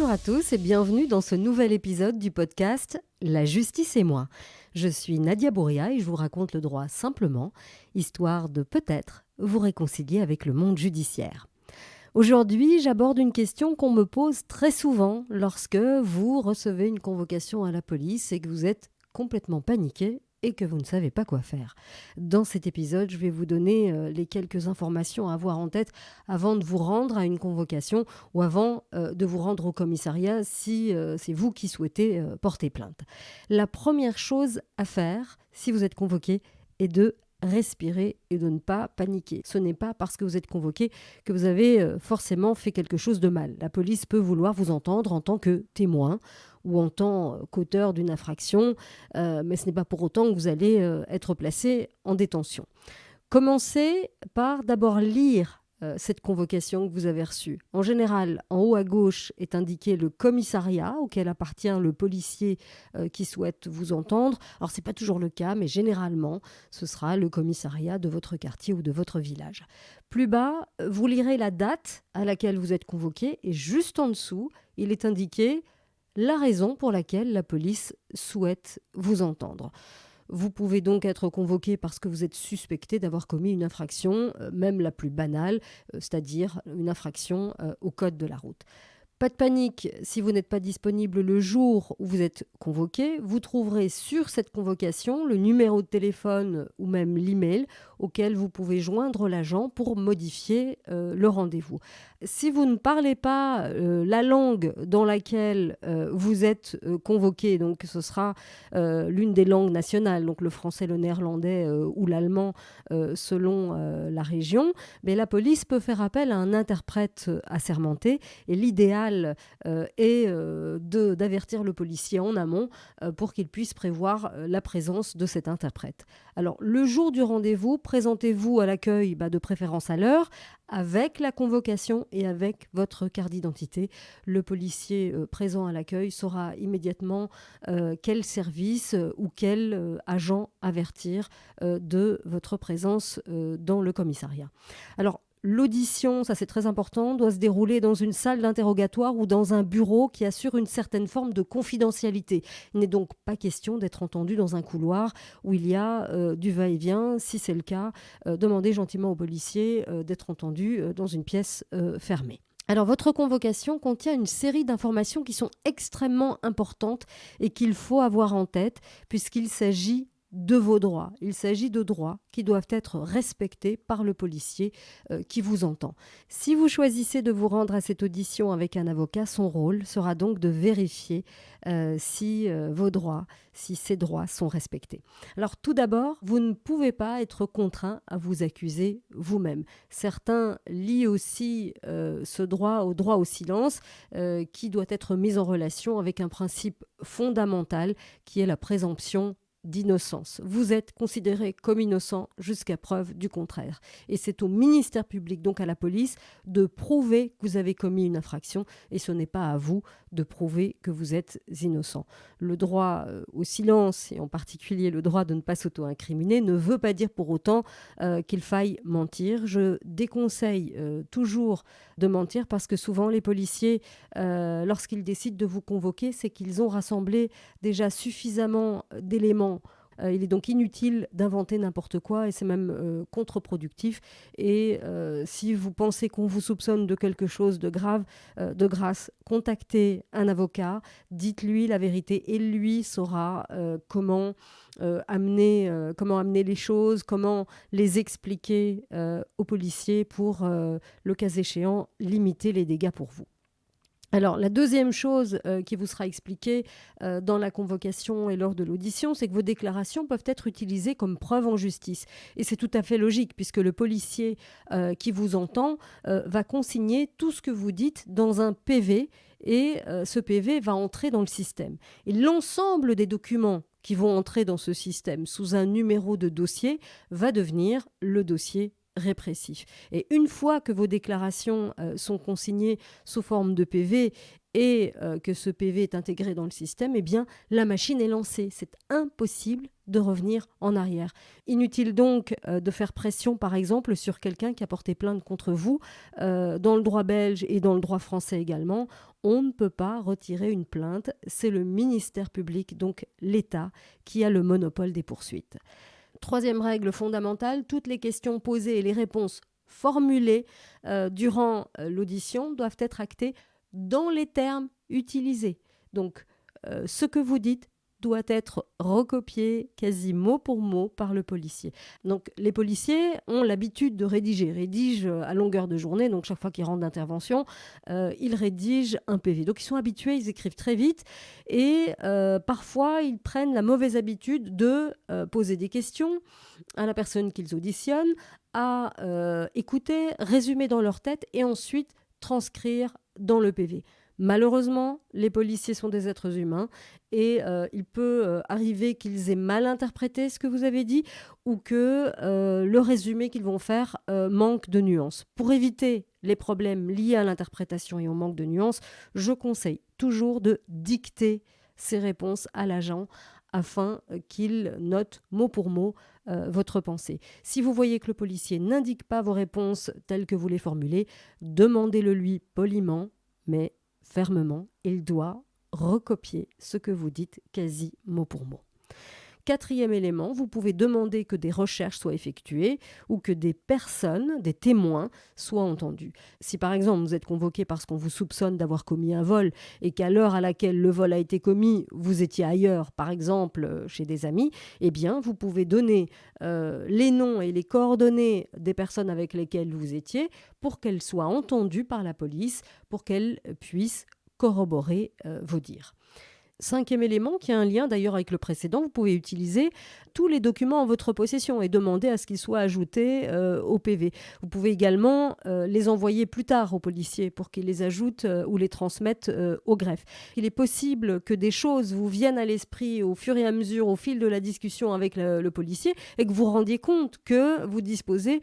Bonjour à tous et bienvenue dans ce nouvel épisode du podcast La justice et moi. Je suis Nadia Bourria et je vous raconte le droit simplement, histoire de peut-être vous réconcilier avec le monde judiciaire. Aujourd'hui, j'aborde une question qu'on me pose très souvent lorsque vous recevez une convocation à la police et que vous êtes complètement paniqué et que vous ne savez pas quoi faire. Dans cet épisode, je vais vous donner les quelques informations à avoir en tête avant de vous rendre à une convocation ou avant de vous rendre au commissariat si c'est vous qui souhaitez porter plainte. La première chose à faire si vous êtes convoqué est de respirer et de ne pas paniquer. Ce n'est pas parce que vous êtes convoqué que vous avez forcément fait quelque chose de mal. La police peut vouloir vous entendre en tant que témoin ou en tant qu'auteur d'une infraction, mais ce n'est pas pour autant que vous allez être placé en détention. Commencez par d'abord lire cette convocation que vous avez reçue. En général, en haut à gauche est indiqué le commissariat auquel appartient le policier qui souhaite vous entendre. Alors, ce n'est pas toujours le cas, mais généralement, ce sera le commissariat de votre quartier ou de votre village. Plus bas, vous lirez la date à laquelle vous êtes convoqué et juste en dessous, il est indiqué la raison pour laquelle la police souhaite vous entendre. Vous pouvez donc être convoqué parce que vous êtes suspecté d'avoir commis une infraction, même la plus banale, c'est-à-dire une infraction au code de la route. Pas de panique, si vous n'êtes pas disponible le jour où vous êtes convoqué, vous trouverez sur cette convocation le numéro de téléphone ou même l'email auquel vous pouvez joindre l'agent pour modifier le rendez-vous. Si vous ne parlez pas la langue dans laquelle vous êtes convoqué, donc ce sera l'une des langues nationales, donc le français, le néerlandais ou l'allemand selon la région, mais la police peut faire appel à un interprète assermenté et l'idéal est d'avertir le policier en amont pour qu'il puisse prévoir la présence de cet interprète. Alors, le jour du rendez-vous, présentez-vous à l'accueil, de préférence à l'heure, avec la convocation et avec votre carte d'identité. Le policier présent à l'accueil saura immédiatement quel service ou quel agent avertir de votre présence dans le commissariat. Alors, l'audition, ça c'est très important, doit se dérouler dans une salle d'interrogatoire ou dans un bureau qui assure une certaine forme de confidentialité. Il n'est donc pas question d'être entendu dans un couloir où il y a du va-et-vient. Si c'est le cas, demandez gentiment au policier d'être entendu dans une pièce fermée. Alors, votre convocation contient une série d'informations qui sont extrêmement importantes et qu'il faut avoir en tête puisqu'il s'agit de vos droits. Il s'agit de droits qui doivent être respectés par le policier qui vous entend. Si vous choisissez de vous rendre à cette audition avec un avocat, son rôle sera donc de vérifier si vos droits, si ces droits sont respectés. Alors tout d'abord, vous ne pouvez pas être contraint à vous accuser vous-même. Certains lient aussi ce droit au silence qui doit être mis en relation avec un principe fondamental qui est la présomption d'innocence. Vous êtes considéré comme innocent jusqu'à preuve du contraire. Et c'est au ministère public, donc à la police, de prouver que vous avez commis une infraction et ce n'est pas à vous de prouver que vous êtes innocent. Le droit au silence, et en particulier le droit de ne pas s'auto-incriminer, ne veut pas dire pour autant qu'il faille mentir. Je déconseille toujours de mentir parce que souvent les policiers, lorsqu'ils décident de vous convoquer, c'est qu'ils ont rassemblé déjà suffisamment d'éléments. Il est donc inutile d'inventer n'importe quoi et c'est même contre-productif. Et si vous pensez qu'on vous soupçonne de quelque chose de grave, de grâce, contactez un avocat, dites-lui la vérité et lui saura comment amener les choses, comment les expliquer aux policiers pour, le cas échéant, limiter les dégâts pour vous. Alors, la deuxième chose qui vous sera expliquée dans la convocation et lors de l'audition, c'est que vos déclarations peuvent être utilisées comme preuve en justice. Et c'est tout à fait logique, puisque le policier qui vous entend va consigner tout ce que vous dites dans un PV, et ce PV va entrer dans le système. Et l'ensemble des documents qui vont entrer dans ce système sous un numéro de dossier va devenir le dossier répressif. Et une fois que vos déclarations sont consignées sous forme de PV et que ce PV est intégré dans le système, eh bien, la machine est lancée. C'est impossible de revenir en arrière. Inutile donc de faire pression, par exemple, sur quelqu'un qui a porté plainte contre vous. Dans le droit belge et dans le droit français également, on ne peut pas retirer une plainte. C'est le ministère public, donc l'État, qui a le monopole des poursuites. Troisième règle fondamentale, toutes les questions posées et les réponses formulées durant l'audition doivent être actées dans les termes utilisés. Donc, ce que vous dites doit être recopié quasi mot pour mot par le policier. Donc, les policiers ont l'habitude de rédigent à longueur de journée, donc chaque fois qu'ils rentrent d'intervention, ils rédigent un PV. Donc, ils sont habitués, ils écrivent très vite et parfois, ils prennent la mauvaise habitude de poser des questions à la personne qu'ils auditionnent, à écouter, résumer dans leur tête et ensuite transcrire dans le PV. Malheureusement, les policiers sont des êtres humains et il peut arriver qu'ils aient mal interprété ce que vous avez dit ou que le résumé qu'ils vont faire manque de nuances. Pour éviter les problèmes liés à l'interprétation et au manque de nuances, je conseille toujours de dicter ces réponses à l'agent afin qu'il note mot pour mot votre pensée. Si vous voyez que le policier n'indique pas vos réponses telles que vous les formulez, demandez-le lui poliment, mais fermement. Il doit recopier ce que vous dites quasi mot pour mot. Quatrième élément, vous pouvez demander que des recherches soient effectuées ou que des personnes, des témoins, soient entendus. Si par exemple vous êtes convoqué parce qu'on vous soupçonne d'avoir commis un vol et qu'à l'heure à laquelle le vol a été commis, vous étiez ailleurs, par exemple chez des amis, eh bien vous pouvez donner les noms et les coordonnées des personnes avec lesquelles vous étiez pour qu'elles soient entendues par la police, pour qu'elles puissent corroborer vos dires. Cinquième élément, qui a un lien d'ailleurs avec le précédent, vous pouvez utiliser tous les documents en votre possession et demander à ce qu'ils soient ajoutés au PV. Vous pouvez également les envoyer plus tard aux policiers pour qu'ils les ajoutent ou les transmettent au greffe. Il est possible que des choses vous viennent à l'esprit au fur et à mesure, au fil de la discussion avec le policier et que vous rendiez compte que vous disposez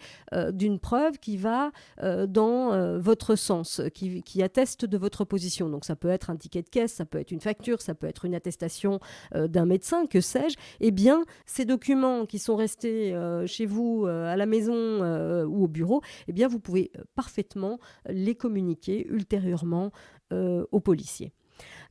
d'une preuve qui va dans votre sens, qui atteste de votre position. Donc ça peut être un ticket de caisse, ça peut être une facture, ça peut être une attestation d'un médecin, que sais-je. Eh bien, ces documents qui sont restés chez vous, à la maison ou au bureau, eh bien, vous pouvez parfaitement les communiquer ultérieurement aux policiers.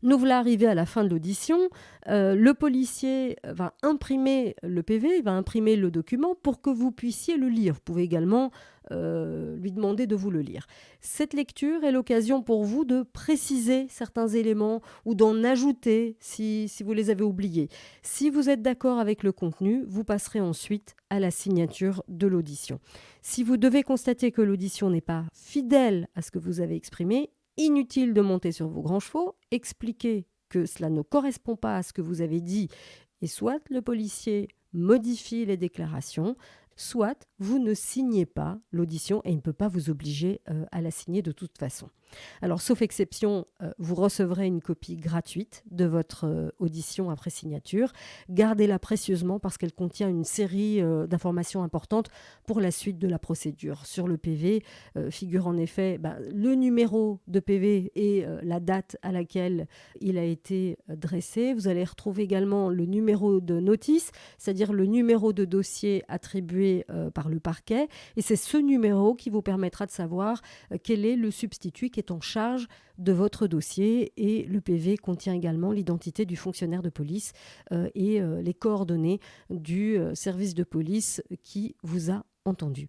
Nous voilà arrivés à la fin de l'audition. Le policier va imprimer le PV, il va imprimer le document pour que vous puissiez le lire. Vous pouvez également lui demander de vous le lire. Cette lecture est l'occasion pour vous de préciser certains éléments ou d'en ajouter si vous les avez oubliés. Si vous êtes d'accord avec le contenu, vous passerez ensuite à la signature de l'audition. Si vous devez constater que l'audition n'est pas fidèle à ce que vous avez exprimé, inutile de monter sur vos grands chevaux, expliquer que cela ne correspond pas à ce que vous avez dit et soit le policier modifie les déclarations, soit vous ne signez pas l'audition et il ne peut pas vous obliger à la signer de toute façon. Alors, sauf exception, vous recevrez une copie gratuite de votre audition après signature. Gardez-la précieusement parce qu'elle contient une série d'informations importantes pour la suite de la procédure. Sur le PV figure en effet le numéro de PV et la date à laquelle il a été dressé. Vous allez retrouver également le numéro de notice, c'est-à-dire le numéro de dossier attribué par le parquet. Et c'est ce numéro qui vous permettra de savoir quel est le substitut qui est en charge de votre dossier et le PV contient également l'identité du fonctionnaire de police et les coordonnées du service de police qui vous a entendu.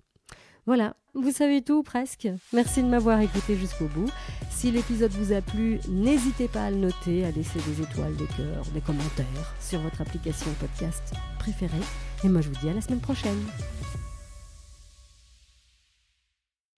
Voilà, vous savez tout presque. Merci de m'avoir écouté jusqu'au bout. Si l'épisode vous a plu, n'hésitez pas à le noter, à laisser des étoiles, des cœurs, des commentaires sur votre application podcast préférée. Et moi je vous dis à la semaine prochaine.